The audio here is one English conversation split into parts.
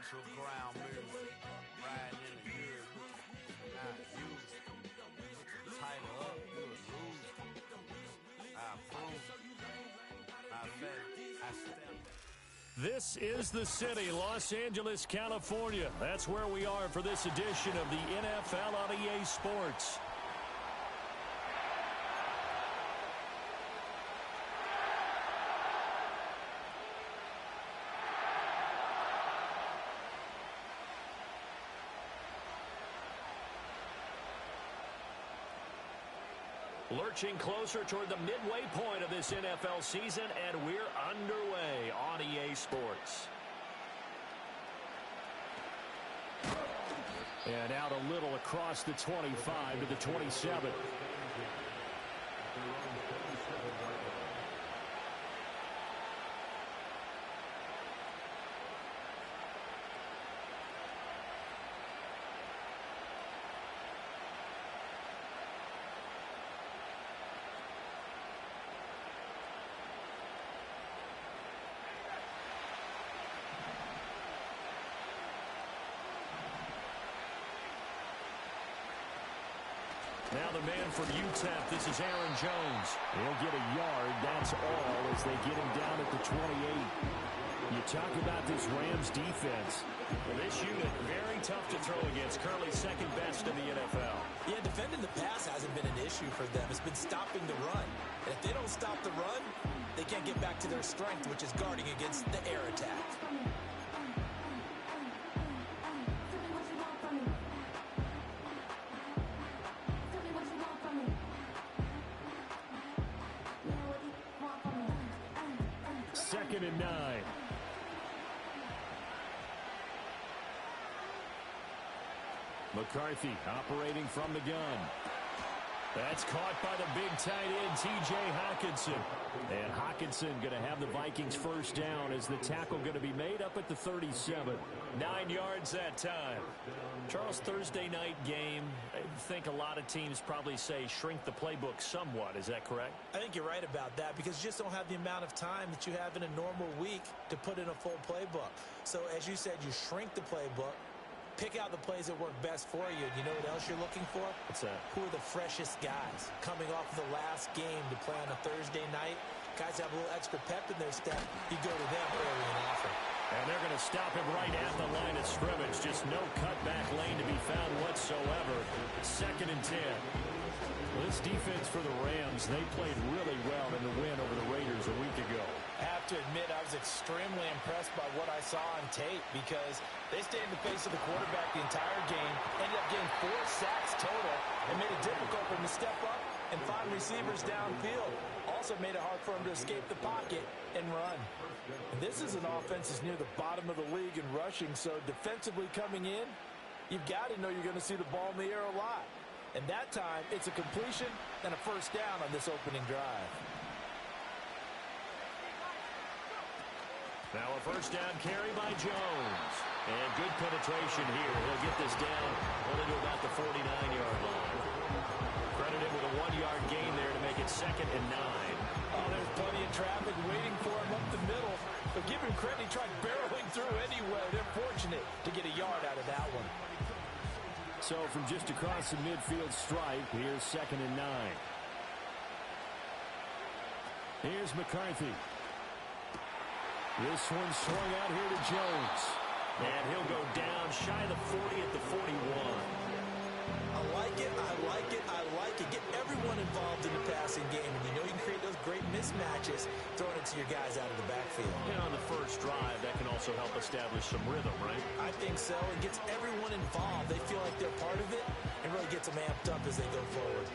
natural ground music, riding in the good, not used. Tighten up, you would lose. I approve. I bet, I step. This is the city, Los Angeles, California. That's where we are for this edition of the NFL on EA Sports. Lurching closer toward the midway point of this NFL season, and we're underway on EA Sports. And out a little across the 25 to the 27. Now the man from UTEP, this is Aaron Jones. He'll get a yard, that's all, as they get him down at the 28. You talk about this Rams defense. Well, this unit, very tough to throw against, currently second best in the NFL. Yeah, defending the pass hasn't been an issue for them. It's been stopping the run. And if they don't stop the run, they can't get back to their strength, which is guarding against the air attack. Second and 9. McCarthy operating from the gun. That's caught by the big tight end, T.J. Hockenson. And Hockenson going to have the Vikings first down as the tackle going to be made up at the 37. 9 yards that time. Charles, Thursday night game, I think a lot of teams probably say shrink the playbook somewhat. Is that correct? I think you're right about that because you just don't have the amount of time that you have in a normal week to put in a full playbook. So as you said, you shrink the playbook. Pick out the plays that work best for you. You know what else you're looking for? What's that? Who are the freshest guys coming off of the last game to play on a Thursday night? Guys have a little extra pep in their step. You go to them early and often. And they're going to stop him right at the line of scrimmage. Just no cutback lane to be found whatsoever. Second and 10. Well, this defense for the Rams, they played really well in the win over the Raiders a week ago. I have to admit, I was extremely impressed by what I saw on tape because they stayed in the face of the quarterback the entire game, ended up getting 4 sacks total, and made it difficult for him to step up and find receivers downfield. Also made it hard for him to escape the pocket and run. And this is an offense that's near the bottom of the league in rushing, so defensively coming in, you've got to know you're going to see the ball in the air a lot. And that time, it's a completion and a first down on this opening drive. Now a first down carry by Jones. And good penetration here. He'll get this down only to about the 49-yard line. Credited with a 1-yard gain there to make it second and 9. Oh, there's plenty of traffic waiting for him up the middle. But give him credit, he tried barreling through anyway. They're fortunate to get a yard out of that one. So from just across the midfield stripe, here's second and 9. Here's McCarthy. This one swung out here to Jones. And he'll go down shy of the 40 at the 41. I like it, I like it, I like it. Get everyone involved in the passing game. And you know you can create those great mismatches throwing it to your guys out of the backfield. And on the first drive, that can also help establish some rhythm, right? I think so. It gets everyone involved. They feel like they're part of it and really gets them amped up as they go forward.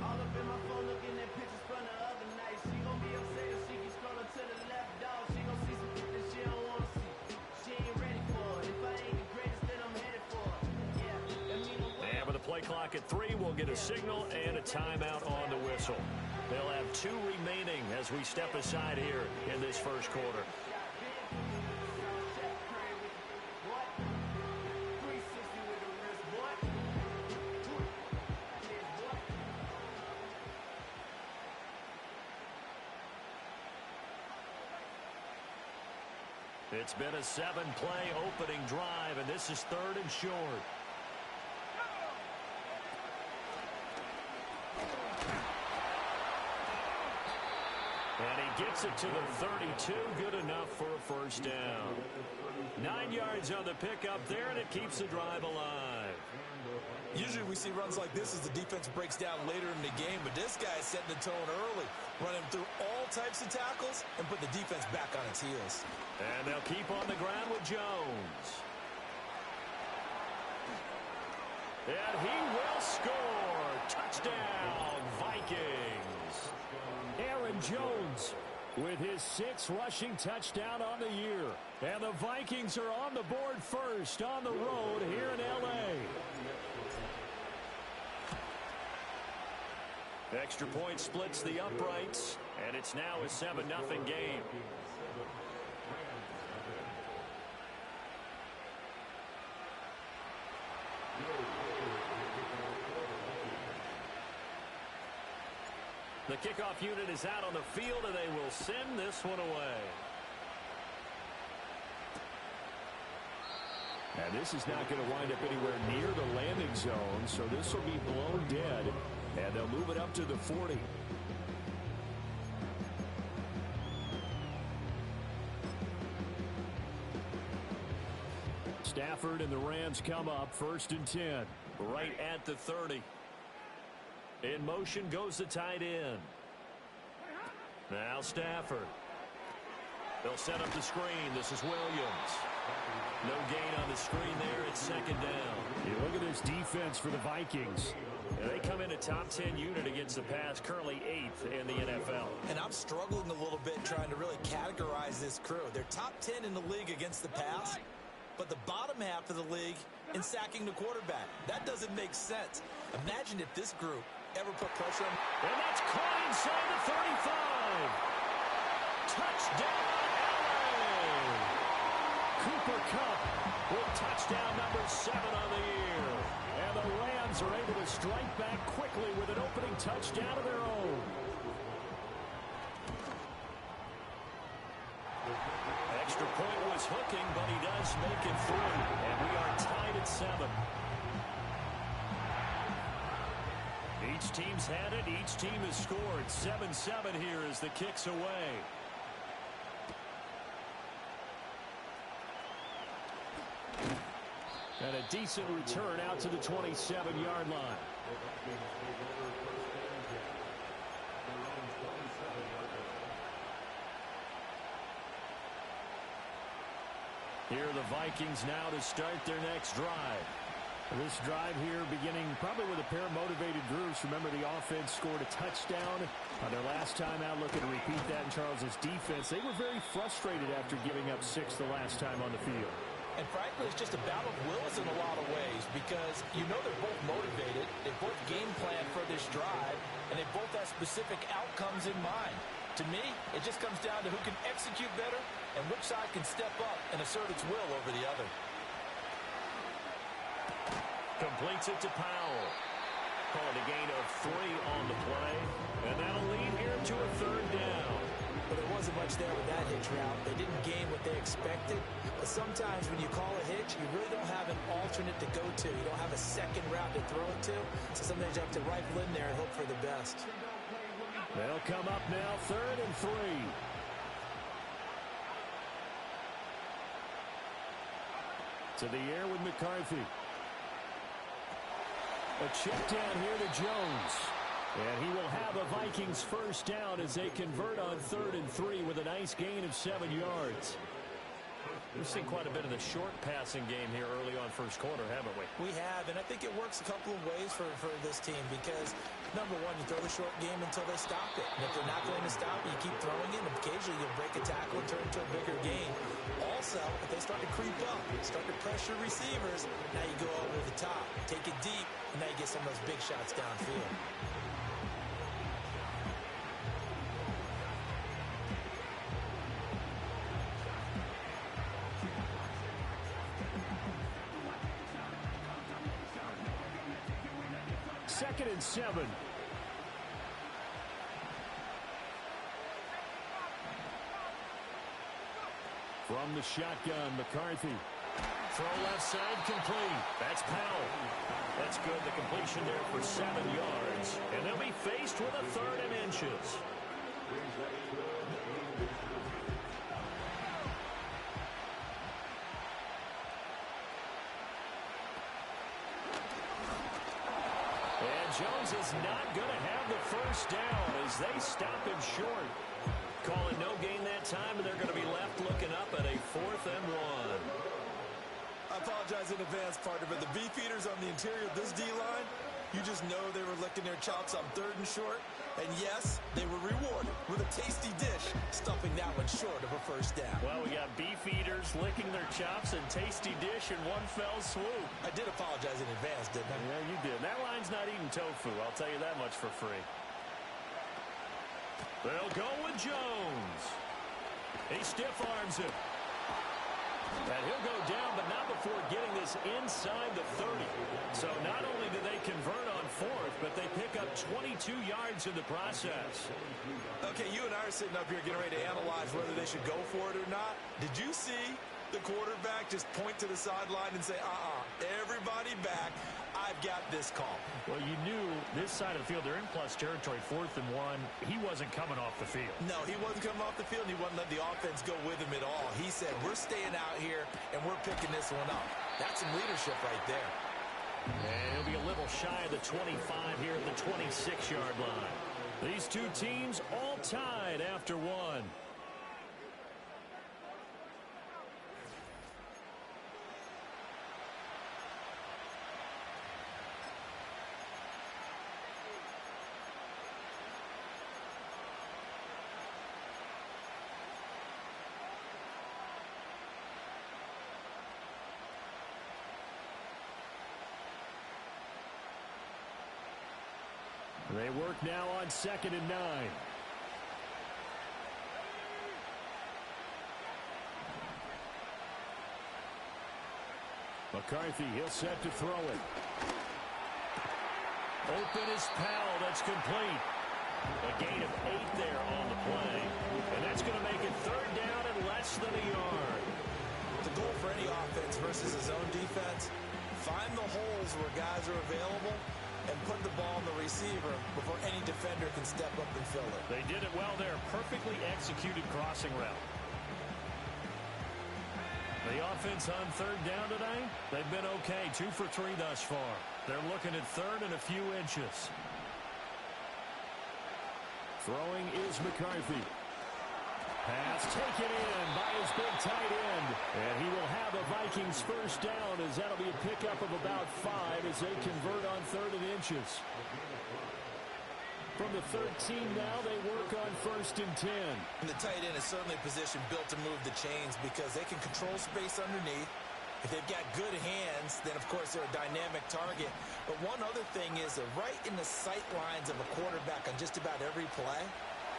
All up in my phone looking at pictures from the other night. She gon' be upset if she keep scrolling to the left, dog. She gon' see some shit that she don't wanna see. She ain't ready for it. If I ain't the greatest, then I'm headed for it. Yeah. And with the play clock at 3, we'll get a signal and a timeout on the whistle. They'll have 2 remaining as we step aside here in this first quarter. It's been a 7-play opening drive, and this is 3rd and short. And he gets it to the 32. Good enough for a first down. 9 yards on the pickup there, and it keeps the drive alive. Usually we see runs like this as the defense breaks down later in the game, but this guy is setting the tone early, running through all types of tackles and put the defense back on its heels. And they'll keep on the ground with Jones. And he will score. Touchdown, Vikings. Aaron Jones with his 6th rushing touchdown on the year. And the Vikings are on the board first on the road here in L.A. Extra point splits the uprights, and it's now a 7-0 game. The kickoff unit is out on the field, and they will send this one away. And this is not going to wind up anywhere near the landing zone, so this will be blown dead, and they'll move it up to the 40. Stafford and the Rams come up 1st and 10, right at the 30. In motion goes the tight end. Now Stafford. They'll set up the screen. This is Williams. No gain on the screen there. It's 2nd down. You look at this defense for the Vikings. They come in a top 10 unit against the pass, currently 8th in the NFL. And I'm struggling a little bit trying to really categorize this crew. They're top 10 in the league against the pass, but the bottom half of the league in sacking the quarterback. That doesn't make sense. Imagine if this group ever put pressure on. And that's caught inside the 35. Touchdown, LA! Cooper Kupp with touchdown number 7 on the year. And the Rams are able to strike back quickly with an opening touchdown of their own. Extra point was hooking, but he does make it through. And we are tied at 7. Each team's had it. Each team has scored. 7-7 here as the kick's away. And a decent return out to the 27-yard line. Here are the Vikings now to start their next drive. This drive here beginning probably with a pair of motivated groups. Remember, the offense scored a touchdown on their last time out. Looking to repeat that in Charles's defense. They were very frustrated after giving up 6 the last time on the field. And frankly, it's just a battle of wills in a lot of ways because you know they're both motivated. They both game plan for this drive, and they both have specific outcomes in mind. To me, it just comes down to who can execute better and which side can step up and assert its will over the other. Completes it to Powell. Calling a gain of 3 on the play. And that'll lead here to a 3rd down. But there wasn't much there with that hitch route. They didn't gain what they expected. But sometimes when you call a hitch, you really don't have an alternate to go to. You don't have a second route to throw it to. So sometimes you have to rifle in there and hope for the best. They'll come up now 3rd and 3. To the air with McCarthy. A check down here to Jones. And he will have a Vikings first down as they convert on 3rd and 3 with a nice gain of 7 yards. We've seen quite a bit of the short passing game here early on first quarter, haven't we? We have, and I think it works a couple of ways for this team because, number one, you throw the short game until they stop it. And if they're not going to stop it, you keep throwing it, and occasionally you'll break a tackle and turn it into a bigger gain. Also, if they start to creep up, start to pressure receivers, now you go over the top, take it deep, and now you get some of those big shots downfield. Second and 7. From the shotgun, McCarthy. Throw left side, complete. That's Powell. That's good. The completion there for 7 yards. And they'll be faced with a 3rd and inches. And Jones is not going to have the first down as they stop him short. Calling no gain that time, and they're going to be left looking up at a 4th and 1. I apologize in advance, partner, but the beefeaters on the interior of this D-line, you just know they were licking their chops on 3rd and short. And yes, they were rewarded with a tasty dish, stuffing that one short of a first down. Well, we got beefeaters licking their chops and tasty dish in one fell swoop. I did apologize in advance, didn't I? Yeah, you did. That line's not eating tofu, I'll tell you that much for free. They'll go with Jones. He stiff arms him. And he'll go down, but not before getting this inside the 30. So not only do they convert on 4th, but they pick up 22 yards in the process. Okay, you and I are sitting up here getting ready to analyze whether they should go for it or not. Did you see the quarterback just point to the sideline and say, everybody back, I've got this call? Well, you knew this side of the field, they're in plus territory, 4th and 1. He wasn't coming off the field. No, he wasn't coming off the field, and he wasn't letting the offense go with him at all. He said, we're staying out here, and we're picking this one up. That's some leadership right there. And he'll be a little shy of the 25 here at the 26-yard line. These two teams all tied after 1. They work now on 2nd and 9. McCarthy, he'll set to throw it. Open is Powell. That's complete. A gain of 8 there on the play. And that's going to make it 3rd down and less than a yard. The goal for any offense versus a zone defense, find the holes where guys are available and put the ball in the receiver before any defender can step up and fill it. They did it well there. Perfectly executed crossing route. The offense on 3rd down today, they've been okay. 2 for 3 thus far. They're looking at 3rd and a few inches. Throwing is McCarthy. Pass taken in by his big tight end. And he will have a Vikings first down as that'll be a pickup of about 5 as they convert on 3rd and inches. From the 13 now, they work on 1st and 10. And the tight end is certainly a position built to move the chains because they can control space underneath. If they've got good hands, then of course they're a dynamic target. But one other thing is they're right in the sight lines of a quarterback on just about every play.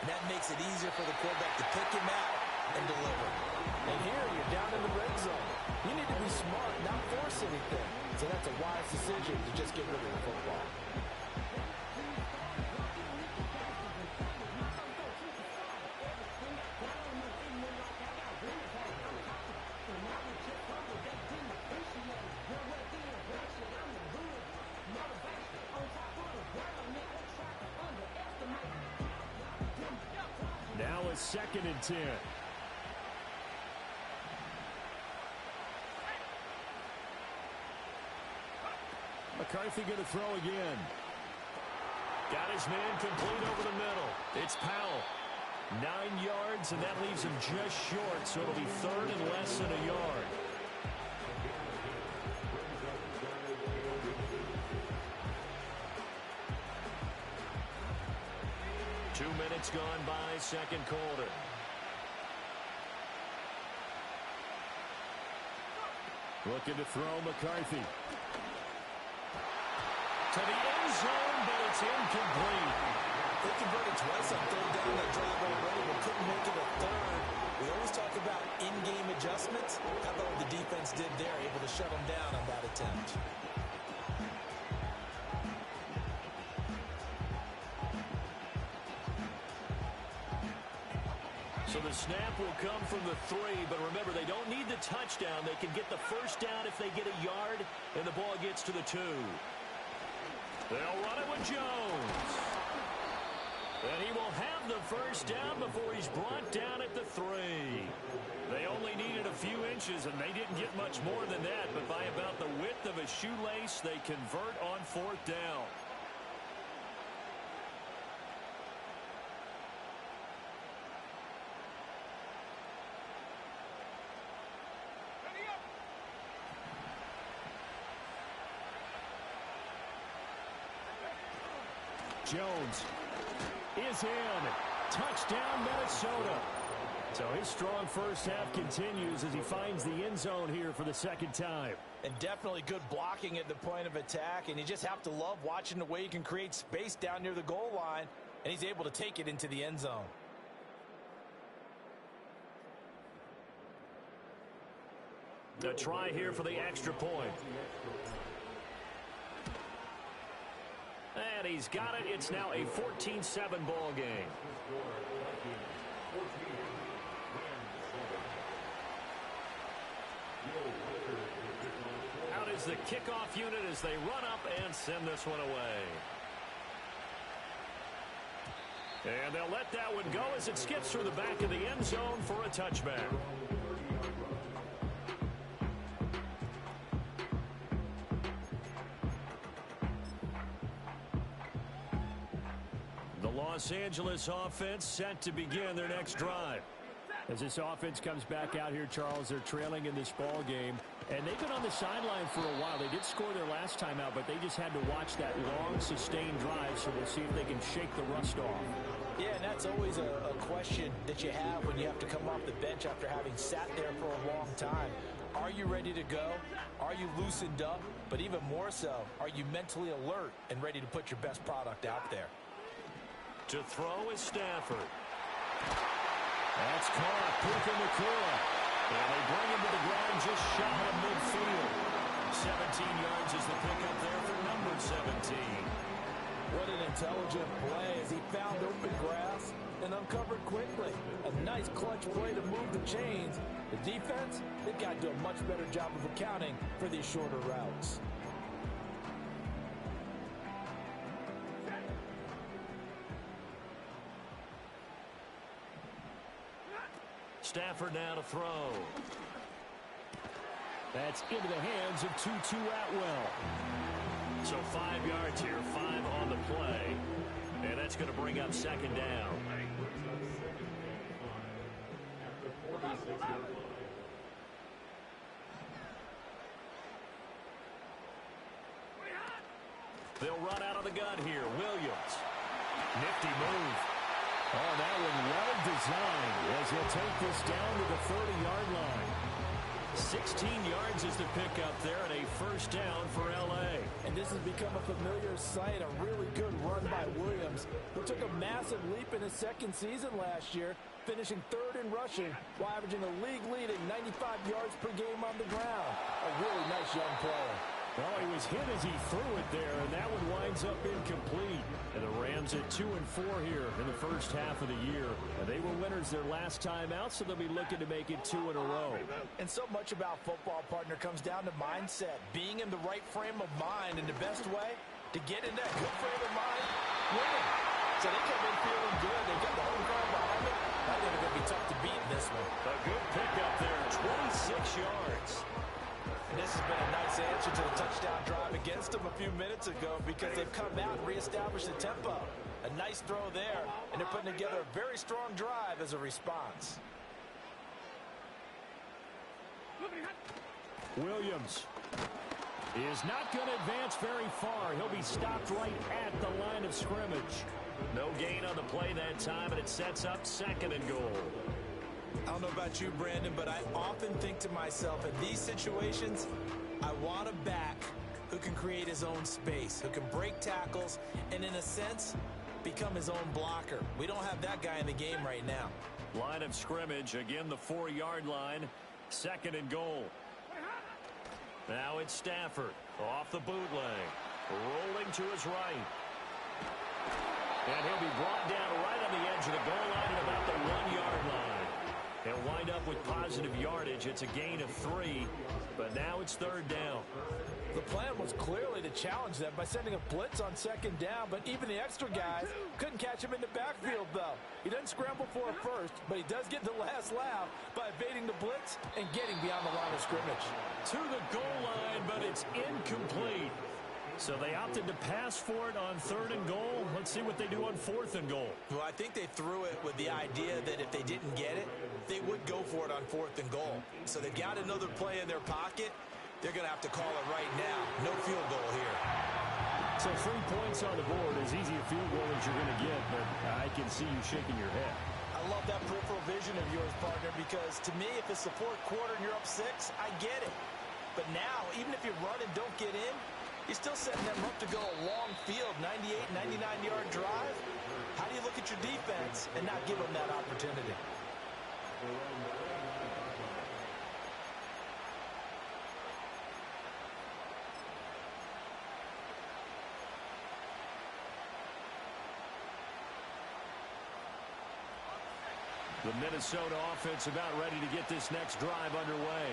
And that makes it easier for the quarterback to pick him out and deliver. And here you're down in the red zone. You need to be smart, not force anything. So that's a wise decision to just get rid of the football. Now it's 2nd and 10. McCarthy going to throw again. Got his man complete over the middle. It's Powell. 9 yards, and that leaves him just short, so it'll be 3rd and less than a yard. Two minutes gone by, second quarter. Looking to throw McCarthy. To the end zone, but it's incomplete. They converted twice on 3rd down that drive already, but couldn't make it a 3rd. We always talk about in-game adjustments. How about what the defense did there, able to shut them down on that attempt. So the snap will come from the 3, but remember, they don't need the touchdown. They can get the first down if they get a yard, and the ball gets to the 2. They'll run it with Jones. And he will have the first down before he's brought down at the 3. They only needed a few inches, and they didn't get much more than that, but by about the width of a shoelace, they convert on 4th down. Jones is in. Touchdown, Minnesota. So his strong first half continues as he finds the end zone here for the 2nd time. And definitely good blocking at the point of attack, and you just have to love watching the way he can create space down near the goal line, and he's able to take it into the end zone. A try here for the extra point. And he's got it. It's now a 14-7 ball game. Out is the kickoff unit as they run up and send this one away. And they'll let that one go as it skips through the back of the end zone for a touchback. Los Angeles offense set to begin their next drive. As this offense comes back out here, Charles, they're trailing in this ball game, and they've been on the sideline for a while. They did score their last time out, but they just had to watch that long, sustained drive, so we'll see if they can shake the rust off. Yeah, and that's always a question that you have when you have to come off the bench after having sat there for a long time. Are you ready to go? Are you loosened up? But even more so, are you mentally alert and ready to put your best product out there? To throw is Stafford. That's caught. Puka Nacua. And they bring him to the ground just shy of midfield. 17 yards is the pickup there for number 17. What an intelligent play as he found open grass and uncovered quickly. A nice clutch play to move the chains. The defense, they've got to do a much better job of accounting for these shorter routes. Stafford now to throw. That's into the hands of Tutu Atwell. So 5 yards here, 5 on the play. And that's going to bring up 2nd down. They'll run out of the gun here. Williams. Nifty move. Oh, that one well designed as he'll take this down to the 30-yard line. 16 yards is the pickup there and a first down for L.A. And this has become a familiar sight, a really good run by Williams, who took a massive leap in his second season last year, finishing 3rd in rushing while averaging a league-leading 95 yards per game on the ground. A really nice young player. Well, he was hit as he threw it there, and that one winds up incomplete. And the Rams at 2-4 here in the first half of the year. And they were winners their last time out, so they'll be looking to make it 2 in a row. And so much about football, partner, comes down to mindset. Being in the right frame of mind, and the best way to get in that good frame of mind, winning. So they come in feeling good. They've got the home crowd behind them. I think they're going to be tough to beat in this one. A good pickup there, 26 yards. This has been a nice answer to the touchdown drive against them a few minutes ago because they've come out and reestablished the tempo. A nice throw there, and they're putting together a very strong drive as a response. Williams is not going to advance very far. He'll be stopped right at the line of scrimmage. No gain on the play that time, and it sets up 2nd and goal. I don't know about you, Brandon, but I often think to myself, in these situations, I want a back who can create his own space, who can break tackles, and in a sense, become his own blocker. We don't have that guy in the game right now. Line of scrimmage, again the 4-yard line, 2nd and goal. Now it's Stafford off the bootleg, rolling to his right. And he'll be brought down right on the edge of the goal line at about the 1-yard line. He'll wind up with positive yardage. It's a gain of 3, but now it's 3rd down. The plan was clearly to challenge them by sending a blitz on 2nd down, but even the extra guys couldn't catch him in the backfield, though. He doesn't scramble for a first, but he does get the last laugh by evading the blitz and getting beyond the line of scrimmage. To the goal line, but it's incomplete. So they opted to pass for it on 3rd and goal. Let's see what they do on 4th and goal. Well, I think they threw it with the idea that if they didn't get it, they would go for it on 4th and goal. So they've got another play in their pocket. They're going to have to call it right now. No field goal here. So 3 points on the board, as easy a field goal as you're going to get, but I can see you shaking your head. I love that peripheral vision of yours, partner, because to me, if it's the 4th quarter and you're up 6, I get it. But now, even if you run and don't get in, you're still setting them up to go a long field, 98, 99-yard drive. How do you look at your defense and not give them that opportunity? The Minnesota offense about ready to get this next drive underway.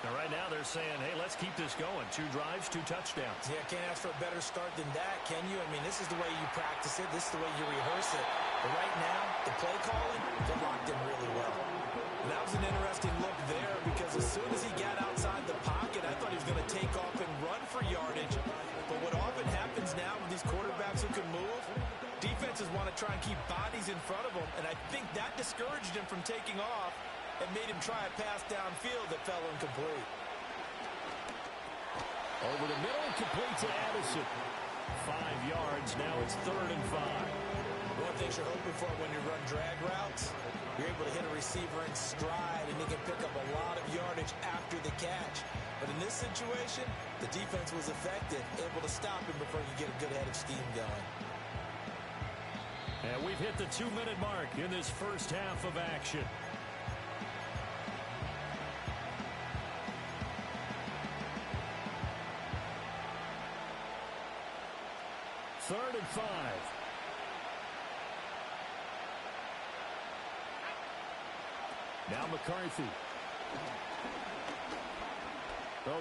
Now, right now they're saying, hey, let's keep this going. 2 drives, 2 touchdowns. Yeah, can't ask for a better start than that, can you? I mean, this is the way you practice it. This is the way you rehearse it. But right now, the play calling, they're locked in really well. And that was an interesting look there because as soon as he got outside the pocket, I thought he was going to take off and run for yardage. But what often happens now with these quarterbacks who can move, defenses want to try and keep bodies in front of them, and I think that discouraged him from taking off and made him try a pass downfield that fell incomplete. Over the middle, complete to Addison. 5 yards, now it's 3rd and 5. One of the things you're hoping for when you run drag routes, you're able to hit a receiver in stride, and he can pick up a lot of yardage after the catch. But in this situation, the defense was effective, able to stop him before you get a good head of steam going. And we've hit the 2-minute mark in this first half of action. Third and 5. Now McCarthy.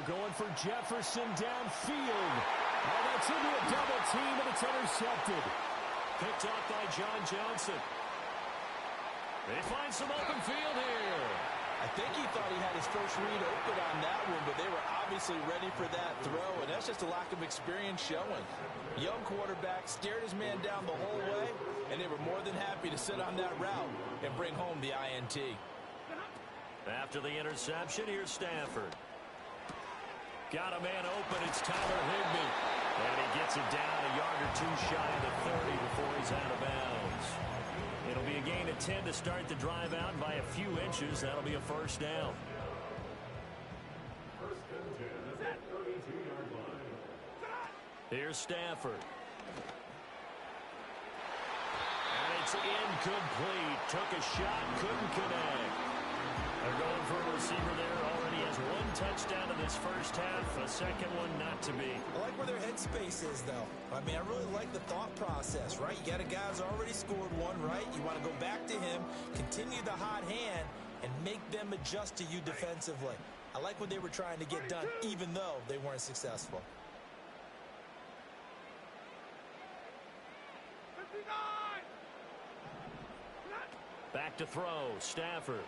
Going for Jefferson downfield. Oh, that's into a double team, and it's intercepted. Picked off by John Johnson. They find some open field here. I think he thought he had his first read open on that one, but they were obviously ready for that throw, and that's just a lack of experience showing. Young quarterback stared his man down the whole way, and they were more than happy to sit on that route and bring home the INT. After the interception, here's Stafford. Got a man open. It's Tyler Higbee. And he gets it down a yard or 2 shy of the 30 before he's out of bounds. It'll be a gain of 10 to start the drive out by a few inches. That'll be a first down. Here's Stafford. And it's incomplete. Took a shot, couldn't connect. They're going for a receiver there. Already has 1 touchdown in this first half. A second one not to be. I like where their headspace is, though. I mean, I really like the thought process, right? You got a guy who's already scored 1, right? You want to go back to him, continue the hot hand, and make them adjust to you defensively. I like what they were trying to get done, even though they weren't successful. Back to throw. Stafford.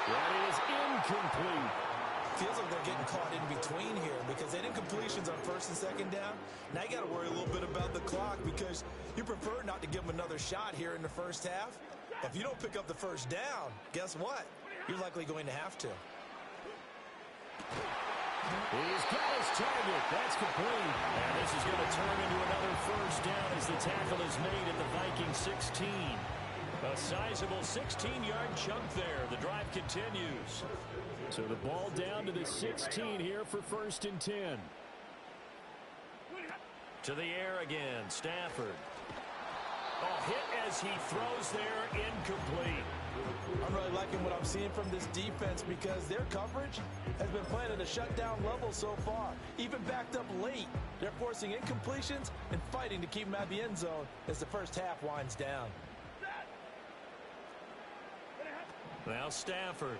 That is incomplete. Feels like they're getting caught in between here because they did completions on 1st and 2nd down. Now you got to worry a little bit about the clock because you prefer not to give them another shot here in the first half. But if you don't pick up the first down, guess what? You're likely going to have to. He's got his target. That's complete. And this is going to turn into another first down as the tackle is made at the Vikings 16. A sizable 16-yard chunk there. The drive continues. So the ball down to the 16 here for 1st and 10. To the air again. Stafford. Oh, hit as he throws there. Incomplete. I'm really liking what I'm seeing from this defense because their coverage has been playing at a shutdown level so far. Even backed up late, they're forcing incompletions and fighting to keep him out of the end zone as the first half winds down. Now Stafford.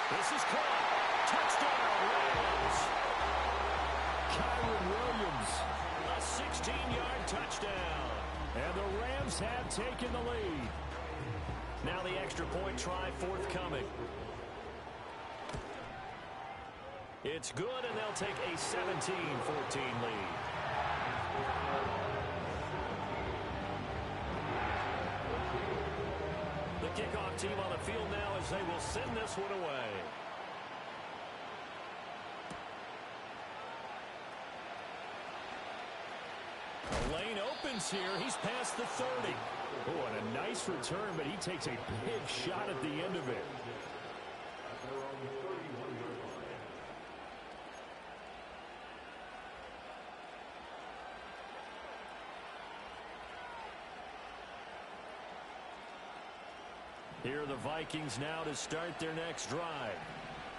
This is caught. Touchdown, Rams. Kyron Williams, a 16-yard touchdown. And the Rams have taken the lead. Now the extra point try forthcoming. It's good, and they'll take a 17-14 lead. The kickoff team on the field now as they will send this one away. The lane opens here. He's past the 30. Oh, and a nice return, but he takes a big shot at the end of it. Here are the Vikings now to start their next drive.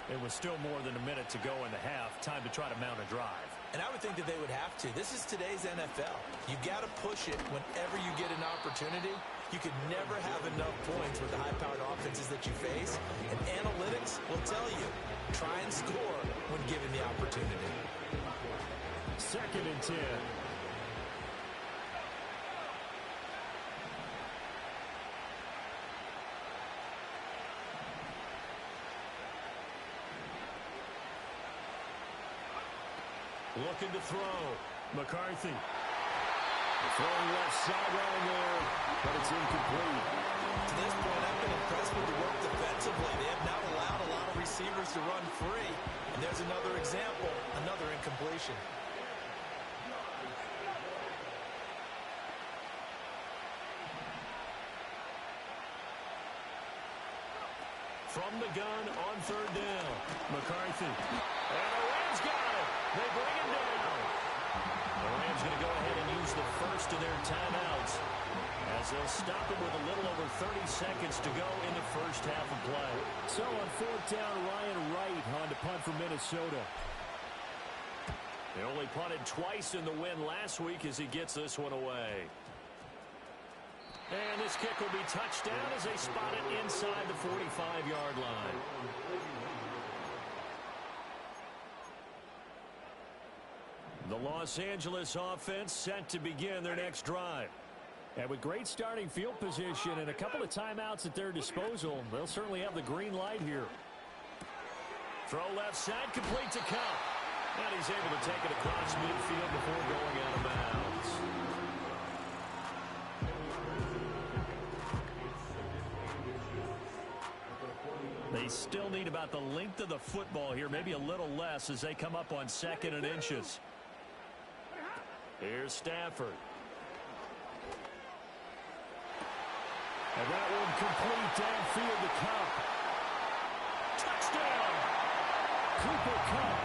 It was still more than a minute to go in the half. Time to try to mount a drive. And I would think that they would have to. This is today's NFL. You've got to push it whenever you get an opportunity. You could never have enough points with the high-powered offenses that you face. And analytics will tell you, try and score when given the opportunity. 2nd and 10. Looking to throw. McCarthy. Throwing left sideline there, but it's incomplete. To this point, I've been impressed with the work defensively. They have not allowed a lot of receivers to run free. And there's another example, another incompletion. From the gun on 3rd down. McCarthy. And the Rams got it. They bring him down. The Rams going to go ahead and use the first of their timeouts as they'll stop it with a little over 30 seconds to go in the first half of play. So on 4th down, Ryan Wright on to punt for Minnesota. They only punted twice in the win last week as he gets this one away. And this kick will be touched down as they spot it inside the 45-yard line. The Los Angeles offense set to begin their next drive. And with great starting field position and a couple of timeouts at their disposal, they'll certainly have the green light here. Throw left side, complete to Cup. And he's able to take it across midfield before going out of bounds. They still need about the length of the football here, maybe a little less as they come up on 2nd and inches. Here's Stafford. And that one complete downfield to Cup. Touchdown! Cooper Kupp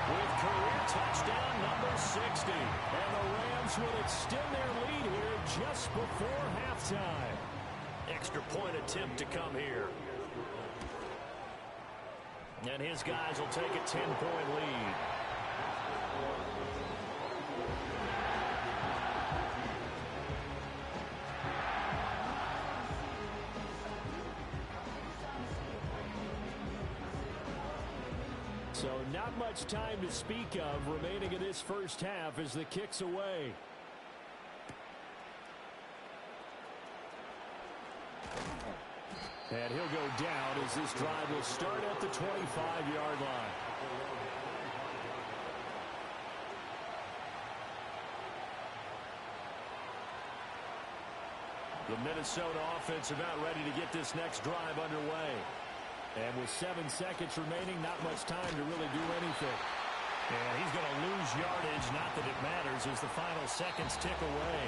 with career touchdown number 60. And the Rams will extend their lead here just before halftime. Extra point attempt to come here. And his guys will take a 10-point lead. So not much time to speak of remaining in this first half as the kick's away. And he'll go down as this drive will start at the 25-yard line. The Minnesota offense about ready to get this next drive underway. And with 7 seconds remaining, not much time to really do anything. And he's going to lose yardage, not that it matters, as the final seconds tick away.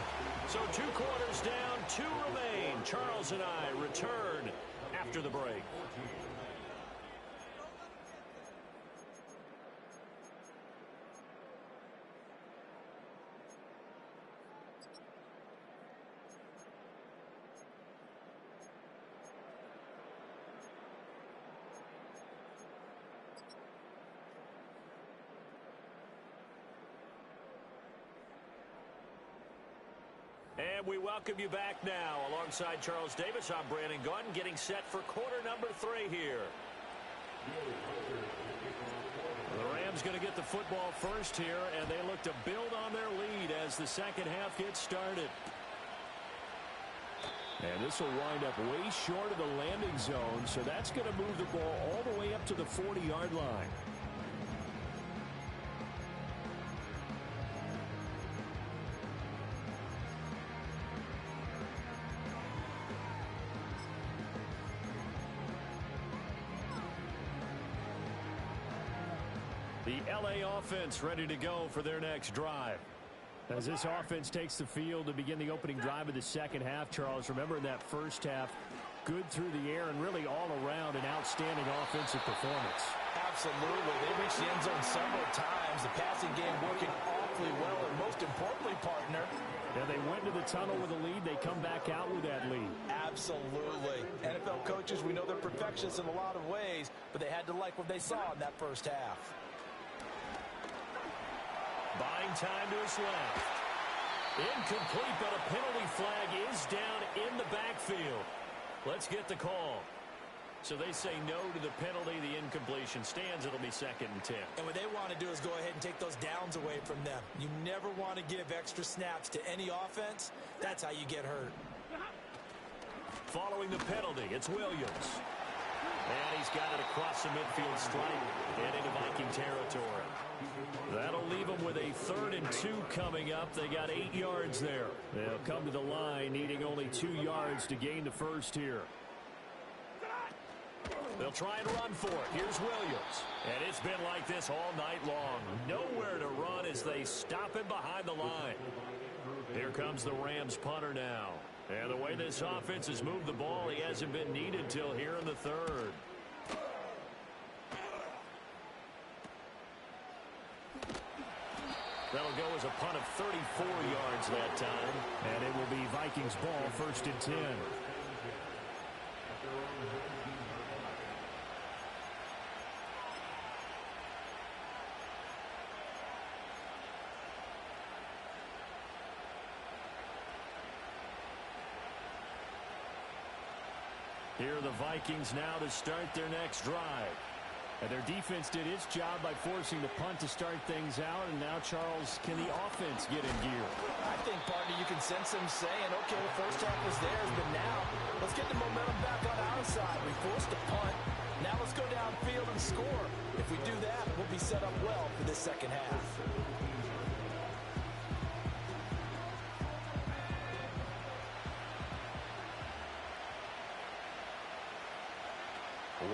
So 2 quarters down, 2 remain. Charles and I return after the break. And we welcome you back now. Alongside Charles Davis, I'm Brandon Gunn, getting set for quarter number 3 here. The Rams going to get the football first here, and they look to build on their lead as the second half gets started. And this will wind up way short of the landing zone, so that's going to move the ball all the way up to the 40-yard line. The LA offense ready to go for their next drive. As this offense takes the field to begin the opening drive of the second half, Charles, remember in that first half, good through the air and really all around an outstanding offensive performance. Absolutely. They reached the end zone several times. The passing game working awfully well, and most importantly, partner, yeah, they went to the tunnel with a lead. They come back out with that lead. Absolutely. NFL coaches, we know they're perfectionists in a lot of ways, but they had to like what they saw in that first half. Buying time to his left. Incomplete, but a penalty flag is down in the backfield. Let's get the call. So they say no to the penalty. The incompletion stands. It'll be 2nd and 10. And what they want to do is go ahead and take those downs away from them. You never want to give extra snaps to any offense. That's how you get hurt. Following the penalty, it's Williams. And he's got it across the midfield stripe and into Viking territory. That'll leave them with a 3rd and 2 coming up. They got 8 yards there. They'll come to the line needing only 2 yards to gain the first here. They'll try and run for it. Here's Williams. And it's been like this all night long. Nowhere to run as they stop him behind the line. Here comes the Rams punter now. And the way this offense has moved the ball, he hasn't been needed till here in the 3rd. That'll go as a punt of 34 yards that time. And it will be Vikings ball, 1st and 10. Here are the Vikings now to start their next drive. And their defense did its job by forcing the punt to start things out. And now, Charles, can the offense get in gear? I think, partner, you can sense them saying, okay, the first half was theirs, but now let's get the momentum back on our side. We forced a punt. Now let's go downfield and score. If we do that, we'll be set up well for this second half.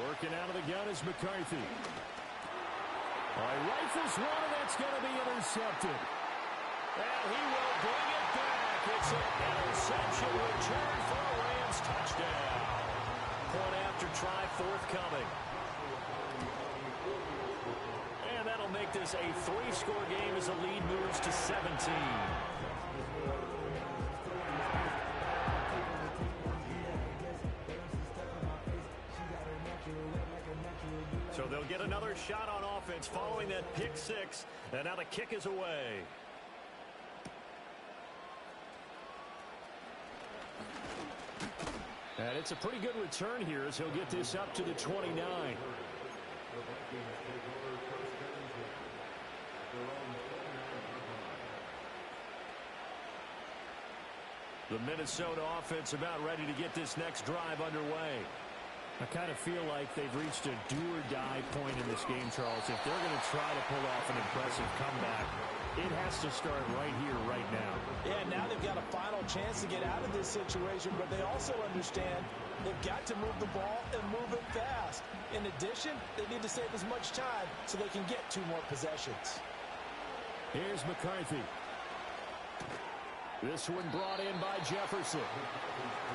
Working out of the gun is McCarthy. Rifles one, and that's going to be intercepted. And he will bring it back. It's an interception return for a Rams touchdown. Point after try forthcoming. And that'll make this a 3-score game as the lead moves to 17. So they'll get another shot on offense following that pick 6. And now the kick is away. And it's a pretty good return here as he'll get this up to the 29. The Minnesota offense about ready to get this next drive underway. I kind of feel like they've reached a do-or-die point in this game, Charles. If they're going to try to pull off an impressive comeback, it has to start right here, right now. Yeah, now they've got a final chance to get out of this situation, but they also understand they've got to move the ball and move it fast. In addition, they need to save as much time so they can get 2 more possessions. Here's McCarthy. This one brought in by Jefferson.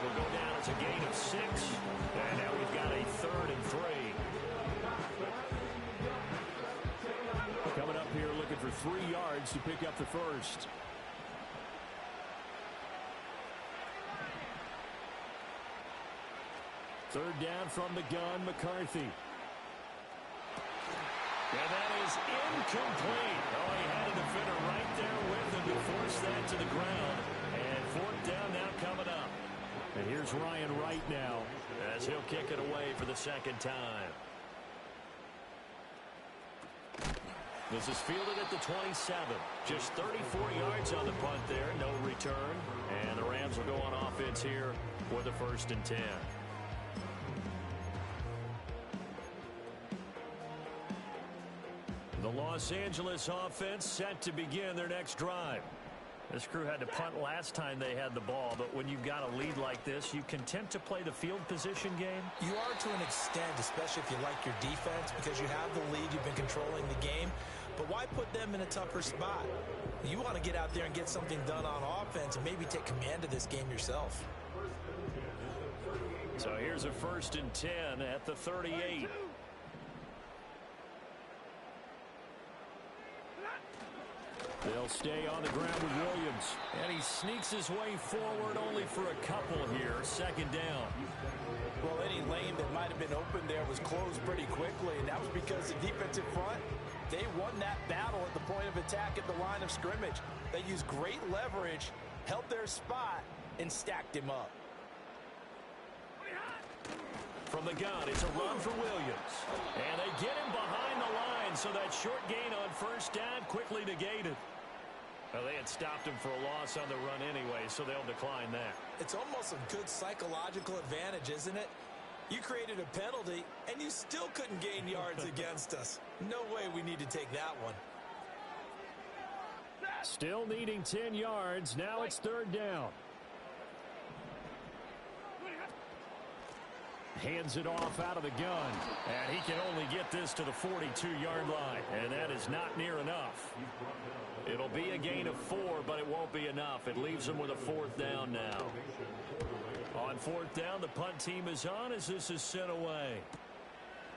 Will go down as a gain of 6. And now we've got a 3rd and 3. Coming up here looking for 3 yards to pick up the first. Third down from the gun, McCarthy. And that is incomplete. Oh, he had a defender right there with him to force that to the ground. And fourth down now coming up. And here's Ryan Wright now as he'll kick it away for the second time. This is fielded at the 27. Just 34 yards on the punt there. No return. And the Rams will go on offense here for the 1st and 10. The Los Angeles offense set to begin their next drive. This crew had to punt last time they had the ball, but when you've got a lead like this, you content to play the field position game? You are to an extent, especially if you like your defense, because you have the lead, you've been controlling the game. But why put them in a tougher spot? You want to get out there and get something done on offense and maybe take command of this game yourself. So here's a 1st and 10 at the 38. They'll stay on the ground with Williams. And he sneaks his way forward only for a couple here. 2nd down. Well, any lane that might have been open there was closed pretty quickly, and that was because the defensive front, they won that battle at the point of attack at the line of scrimmage. They used great leverage, held their spot, and stacked him up. From the gun, it's a run for Williams. And they get him behind the line, so that short gain on 1st down quickly negated. Well, they had stopped him for a loss on the run anyway, so they'll decline that. It's almost a good psychological advantage, isn't it? You created a penalty, and you still couldn't gain yards against us. No way we need to take that one. Still needing 10 yards. Now it's 3rd down. Hands it off out of the gun. And he can only get this to the 42-yard line. And that is not near enough. It'll be a gain of 4, but it won't be enough. It leaves them with a 4th down now. On 4th down, the punt team is on as this is sent away.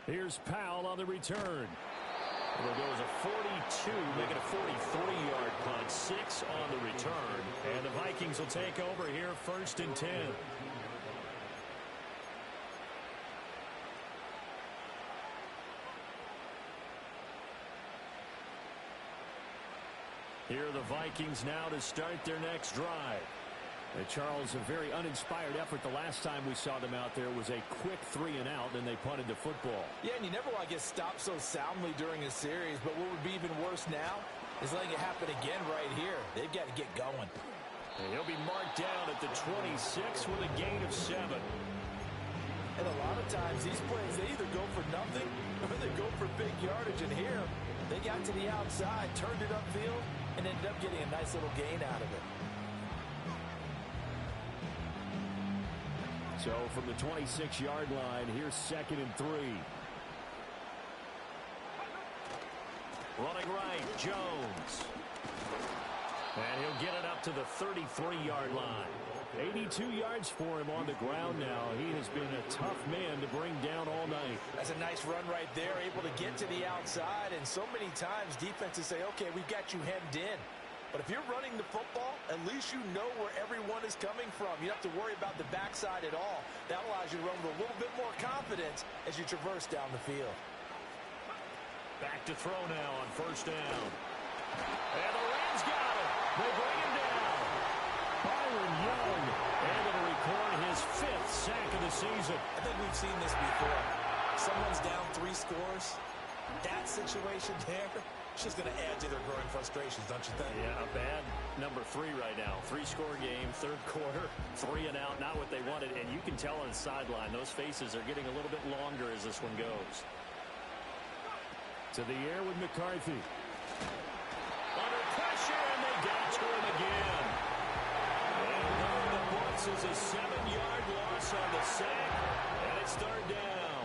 Here's Powell on the return. It'll go as a 42, make it a 43-yard punt. 6 on the return. And the Vikings will take over here 1st and 10. Here are the Vikings now to start their next drive. Charles, a very uninspired effort the last time we saw them out there was a quick 3 and out, and they punted the football. Yeah, and you never want to get stopped so soundly during a series, but what would be even worse now is letting it happen again right here. They've got to get going. And he'll be marked down at the 26 with a gain of 7. And a lot of times these plays, they either go for nothing or they go for big yardage. And here, they got to the outside, turned it upfield, and ended up getting a nice little gain out of it. So from the 26-yard line, here's 2nd and 3. Running right, Jones. And he'll get it up to the 33-yard line. 82 yards for him on the ground now. He has been a tough man to bring down all night. That's a nice run right there, able to get to the outside. And so many times defenses say, okay, we've got you hemmed in. But if you're running the football, at least you know where everyone is coming from. You don't have to worry about the backside at all. That allows you to run with a little bit more confidence as you traverse down the field. Back to throw now on 1st down. And the Rams got it. They bring him down. Byron Young able to record his 5th sack of the season. I think we've seen this before. Someone's down 3 scores. That situation there, it's just going to add to their growing frustrations, don't you think? Yeah, a bad number 3 right now. 3-score game, 3rd quarter, 3 and out, not what they wanted. And you can tell on the sideline, those faces are getting a little bit longer as this one goes. To the air with McCarthy. Under pressure, and they got to him again. And on the books is a 7-yard loss on the sack, and it's 3rd down.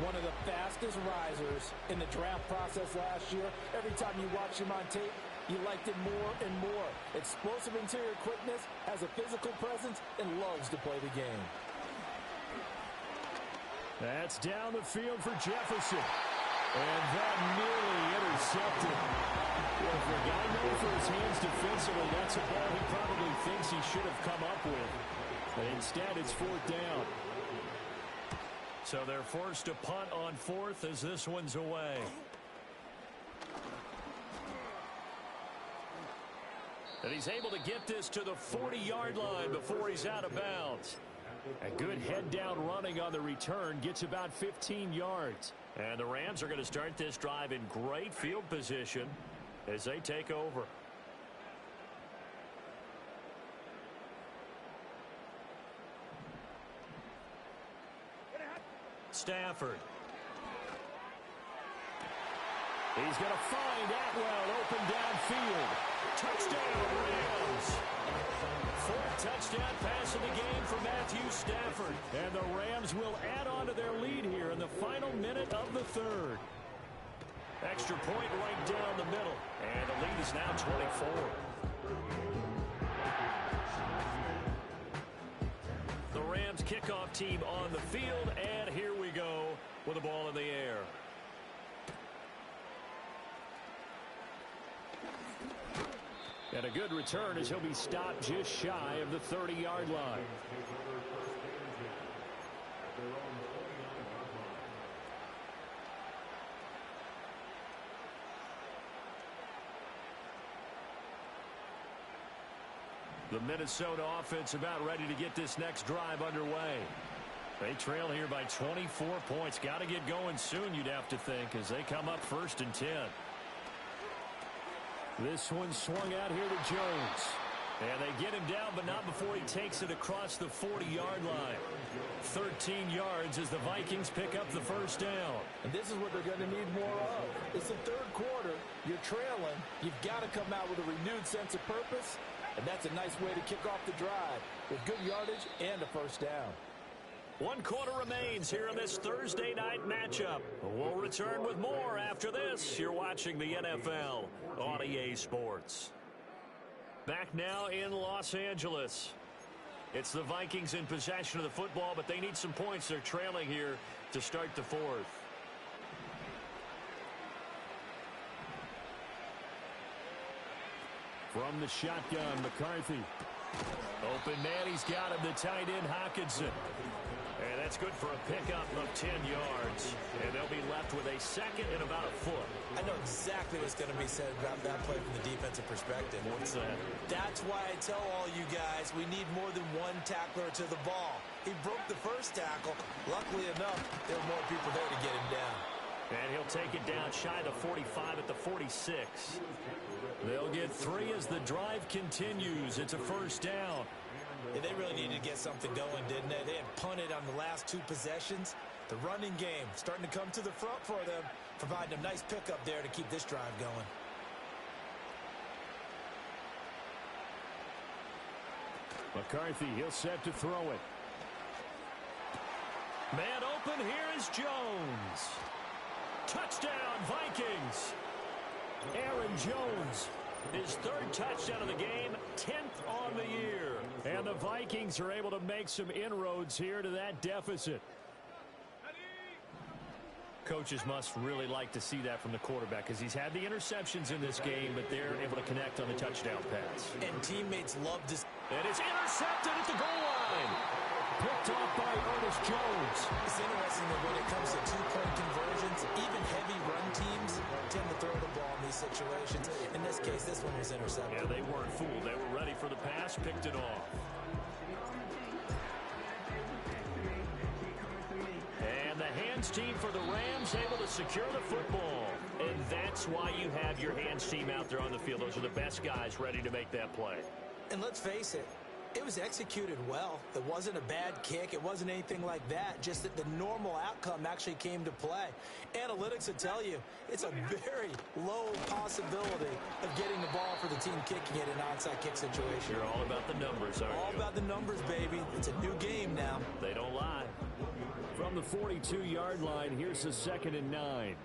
One of the fastest risers in the draft process last year. Every time you watch him on tape, you liked him more and more. Explosive interior quickness, has a physical presence, and loves to play the game. That's down the field for Jefferson. And that nearly intercepted. Well, for a guy known for his hands defensively, that's a ball he probably thinks he should have come up with. But instead, it's 4th down. So they're forced to punt on 4th as this one's away. And he's able to get this to the 40-yard line before he's out of bounds. A good head-down running on the return gets about 15 yards. And the Rams are going to start this drive in great field position as they take over. Stafford. He's going to find Atwell open downfield. Touchdown, Rams. Fourth touchdown pass of the game for Matthew Stafford. And the Rams will add on to their lead here in the final minute of the third. Extra point right down the middle. And the lead is now 24. The Rams kickoff team on the field. And here we go with the ball in the air. And a good return as he'll be stopped just shy of the 30-yard line. The Minnesota offense about ready to get this next drive underway. They trail here by 24 points. Got to get going soon, you'd have to think, as they come up 1st and 10. This one swung out here to Jones. And they get him down, but not before he takes it across the 40-yard line. 13 yards as the Vikings pick up the first down. And this is what they're going to need more of. It's the third quarter. You're trailing. You've got to come out with a renewed sense of purpose. And that's a nice way to kick off the drive with good yardage and a first down. 1 quarter remains here in this Thursday night matchup. We'll return with more after this. You're watching the NFL on EA Sports. Back now in Los Angeles. It's the Vikings in possession of the football, but they need some points. They're trailing here to start the fourth. From the shotgun, McCarthy. Open man, he's got him, the tight end, Hockenson. And that's good for a pickup of 10 yards. And they'll be left with a second and about a foot. I know exactly what's going to be said about that play from the defensive perspective. What's that? That's why I tell all you guys we need more than one tackler to the ball. He broke the first tackle. Luckily enough, there were more people there to get him down. And he'll take it down shy of the 45 at the 46. They'll get 3 as the drive continues. It's a first down. Yeah, they really needed to get something going, didn't they? They had punted on the last 2 possessions. The running game starting to come to the front for them, providing a nice pickup there to keep this drive going. McCarthy, he'll set to throw it. Man open, here is Jones. Touchdown, Vikings. Aaron Jones, his 3rd touchdown of the game, 10th on the year. And the Vikings are able to make some inroads here to that deficit. Coaches must really like to see that from the quarterback because he's had the interceptions in this game, but they're able to connect on the touchdown pass. And teammates love this. And it's intercepted at the goal line. Picked off by Ernest Jones. It's interesting that when it comes to 2-point conversions, even heavy run teams tend to throw the ball in these situations. In this case, this one was intercepted. Yeah, they weren't fooled. They were ready for the pass, picked it off. And the hands team for the Rams able to secure the football. And that's why you have your hands team out there on the field. Those are the best guys ready to make that play. And let's face it, it was executed well. It wasn't a bad kick. It wasn't anything like that. Just that the normal outcome actually came to play. Analytics will tell you it's a very low possibility of getting the ball for the team kicking it in an onside kick situation. You're all about the numbers, aren't you? All about the numbers, baby. It's a new game now. They don't lie. From the 42-yard line, here's a 2nd and 9.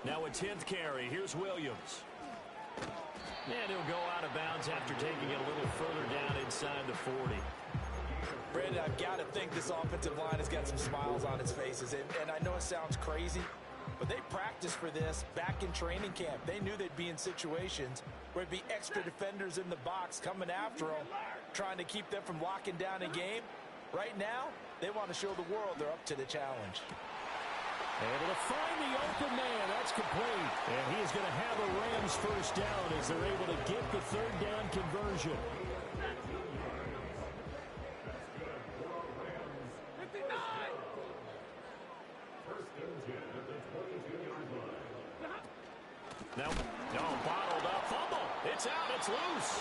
Now a 10th carry. Here's Williams. And he'll go out of bounds after taking it a little further down inside the 40. Brandon, I've got to think this offensive line has got some smiles on its faces. And I know it sounds crazy, but they practiced for this back in training camp. They knew they'd be in situations where it'd be extra defenders in the box coming after them, trying to keep them from locking down a game. Right now, they want to show the world they're up to the challenge. Able to find the open man. That's complete. And he is going to have a Rams first down as they're able to get the third down conversion. No, bottled up. Fumble. It's out. It's loose.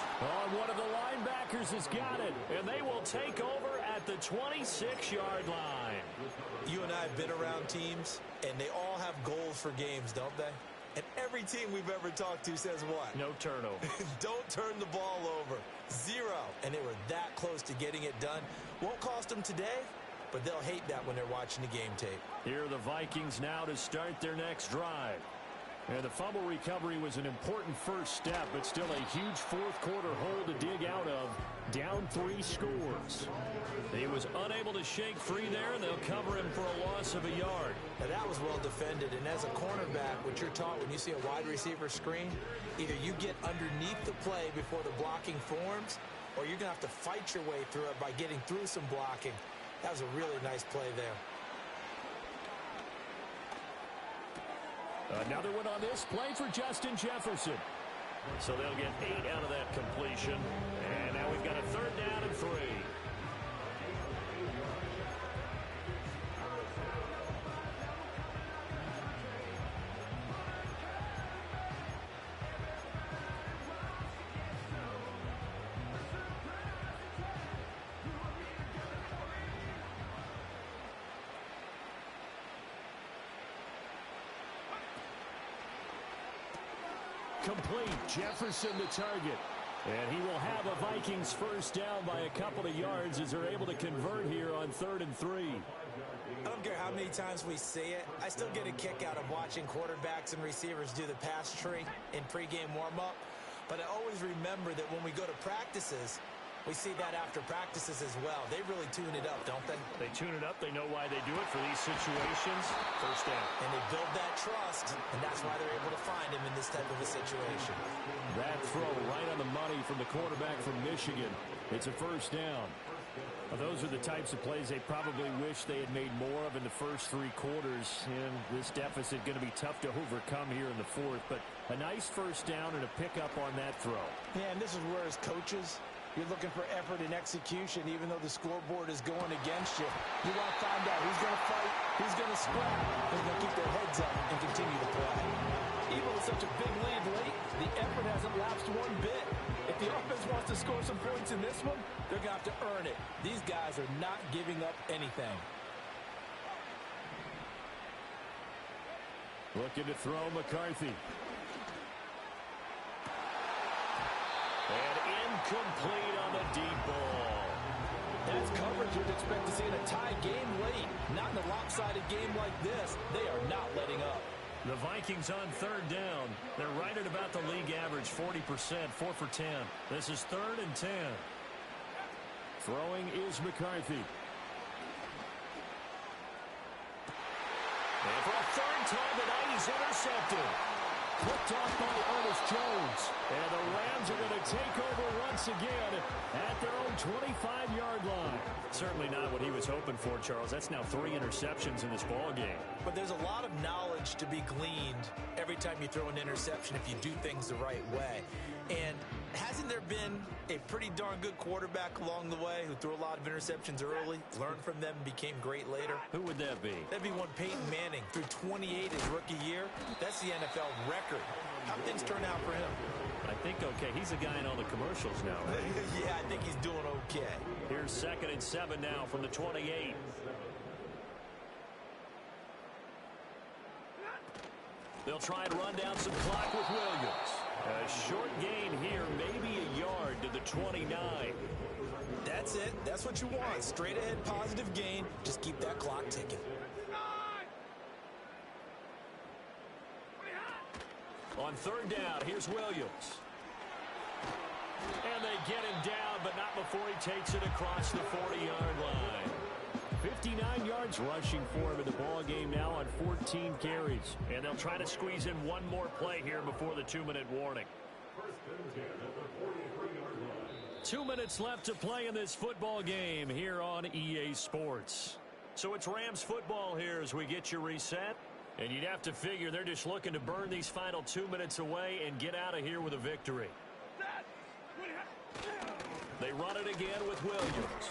One of the linebackers has got it. And they will take over at the 26-yard line. You and I have been around teams, and they all have goals for games, don't they? And every team we've ever talked to says what? No turnover. Don't turn the ball over. 0. And they were that close to getting it done. Won't cost them today, but they'll hate that when they're watching the game tape. Here are the Vikings now to start their next drive. And the fumble recovery was an important first step, but still a huge fourth-quarter hole to dig out of. Down 3 scores. He was unable to shake free there, and they'll cover him for a loss of a yard. Now, that was well defended, and as a cornerback, what you're taught when you see a wide receiver screen, either you get underneath the play before the blocking forms, or you're going to have to fight your way through it by getting through some blocking. That was a really nice play there. Another one on this play for Justin Jefferson. So they'll get 8 out of that completion. And now we've got a third down and 3. Complete. Jefferson the target. And he will have a Vikings first down by a couple of yards as they're able to convert here on 3rd and 3. I don't care how many times we see it. I still get a kick out of watching quarterbacks and receivers do the pass tree in pregame warm-up. But I always remember that when we go to practices, we see that after practices as well. They really tune it up, don't they? They tune it up. They know why they do it for these situations. First down. And they build that trust, and that's why they're able to find him in this type of a situation. That throw right on the money from the quarterback from Michigan. It's a first down. Well, those are the types of plays they probably wish they had made more of in the first 3 quarters. And this deficit going to be tough to overcome here in the 4th. But a nice first down and a pickup on that throw. Yeah, and this is where as coaches, you're looking for effort and execution, even though the scoreboard is going against you. You want to find out who's going to fight, who's going to scrap, who's going to keep their heads up and continue to play. Even with such a big lead late, the effort hasn't lapsed one bit. If the offense wants to score some points in this one, they're going to have to earn it. These guys are not giving up anything. Looking to throw McCarthy. And incomplete on the deep ball. That's coverage you'd expect to see in a tie game late. Not in a lopsided game like this. They are not letting up. The Vikings on 3rd down. They're right at about the league average, 40%, 4 for 10. This is 3rd and 10. Throwing is McCarthy. And for a 3rd time tonight, he's intercepted. Picked off by Ernest Jones. And the Rams are going to take over once again at their own 25-yard line. Certainly not what he was hoping for, Charles. That's now 3 interceptions in this ball game. But there's a lot of knowledge to be gleaned every time you throw an interception if you do things the right way. And hasn't there been a pretty darn good quarterback along the way who threw a lot of interceptions early, learned from them, and became great later? Who would that be? That'd be one Peyton Manning. Threw 28 his rookie year. That's the NFL record. How'd things turn out for him? I think okay. He's a guy in all the commercials now, right? Yeah, I think he's doing okay. Here's 2nd and 7 now from the 28. They'll try and run down some clock with Williams. A short gain here, maybe a yard to the 29. That's it. That's what you want. Straight ahead positive gain. Just keep that clock ticking. On 3rd down, here's Williams. And they get him down, but not before he takes it across the 40-yard line. 59 yards rushing for him in the ball game now on 14 carries. And they'll try to squeeze in one more play here before the 2-minute warning. 2 minutes left to play in this football game here on EA Sports. So it's Rams football here as we get you reset. And you'd have to figure they're just looking to burn these final 2 minutes away and get out of here with a victory. They run it again with Williams.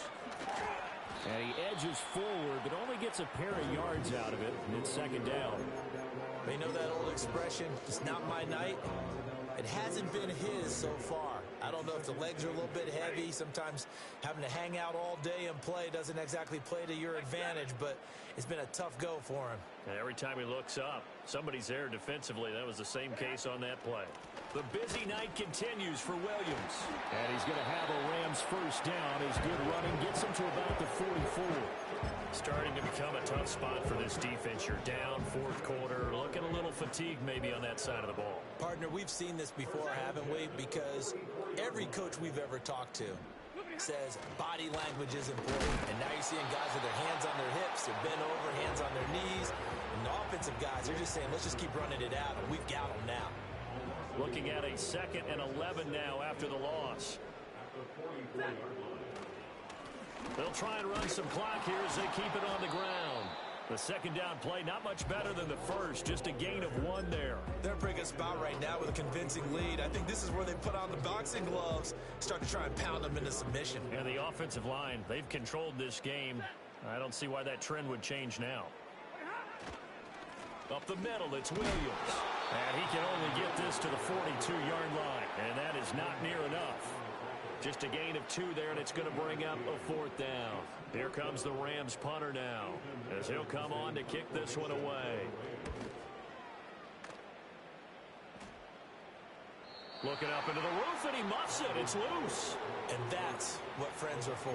And he edges forward, but only gets a pair of yards out of it, and it's second down. They know that old expression, it's not my night. It hasn't been his so far. I don't know if the legs are a little bit heavy. Sometimes having to hang out all day and play doesn't exactly play to your advantage, but it's been a tough go for him. And every time he looks up, somebody's there defensively. That was the same case on that play. The busy night continues for Williams. And he's going to have a Rams first down. His good running gets him to about the 44. Starting to become a tough spot for this defense. You're down fourth quarter, looking a little fatigued maybe on that side of the ball. Partner, we've seen this before, haven't we? Because every coach we've ever talked to says body language is important. And now you're seeing guys with their hands on their hips, they're bent over, hands on their knees. And the offensive guys, they're just saying, let's just keep running it out, and we've got them now. Looking at a 2nd and 11 now after the loss. They'll try and run some clock here as they keep it on the ground. The second down play, not much better than the first, just a gain of 1 there. They're in a pretty good spot right now with a convincing lead. I think this is where they put on the boxing gloves, start to try and pound them into submission. And the offensive line, they've controlled this game. I don't see why that trend would change now. Up the middle, it's Williams. And he can only get this to the 42-yard line, and that is not near enough. Just a gain of 2 there, and it's going to bring up a 4th down. Here comes the Rams punter now, as he'll come on to kick this one away. Looking up into the roof, and he muffs it. It's loose. And that's what friends are for.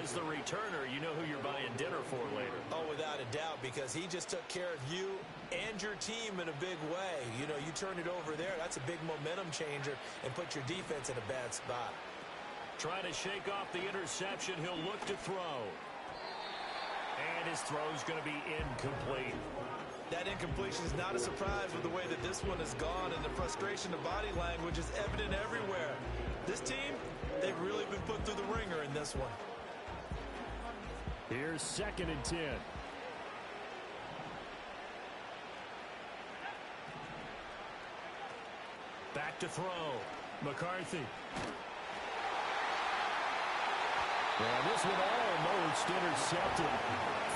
As the returner, you know who you're buying dinner for later. Oh, without a doubt, because he just took care of you and your team in a big way. You know, you turn it over there, that's a big momentum changer and put your defense in a bad spot. Trying to shake off the interception, he'll look to throw. And his throw's going to be incomplete. That incompletion is not a surprise with the way that this one has gone, and the frustration of body language is evident everywhere. This team, they've really been put through the ringer in this one. Here's 2nd and 10. Back to throw. McCarthy. And this one almost intercepted.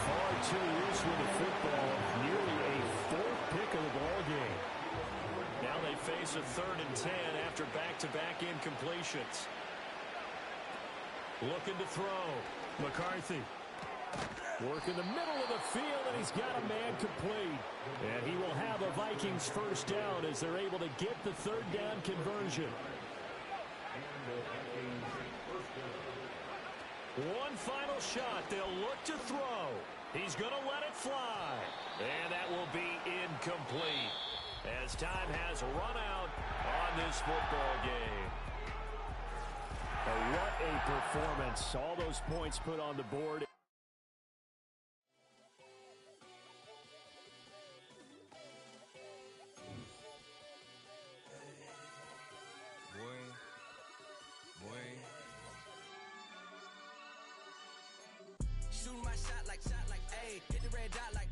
Far too loose with the football. Nearly a 4th pick of the ball game. Now they face a 3rd and 10 after back-to-back incompletions. Looking to throw. McCarthy. Work in the middle of the field, and he's got a man complete. And he will have a Vikings first down as they're able to get the 3rd down conversion. One final shot. They'll look to throw. He's going to let it fly. And that will be incomplete as time has run out on this football game. What a performance. All those points put on the board. Shoot my shot like, ayy. Hit the red dot like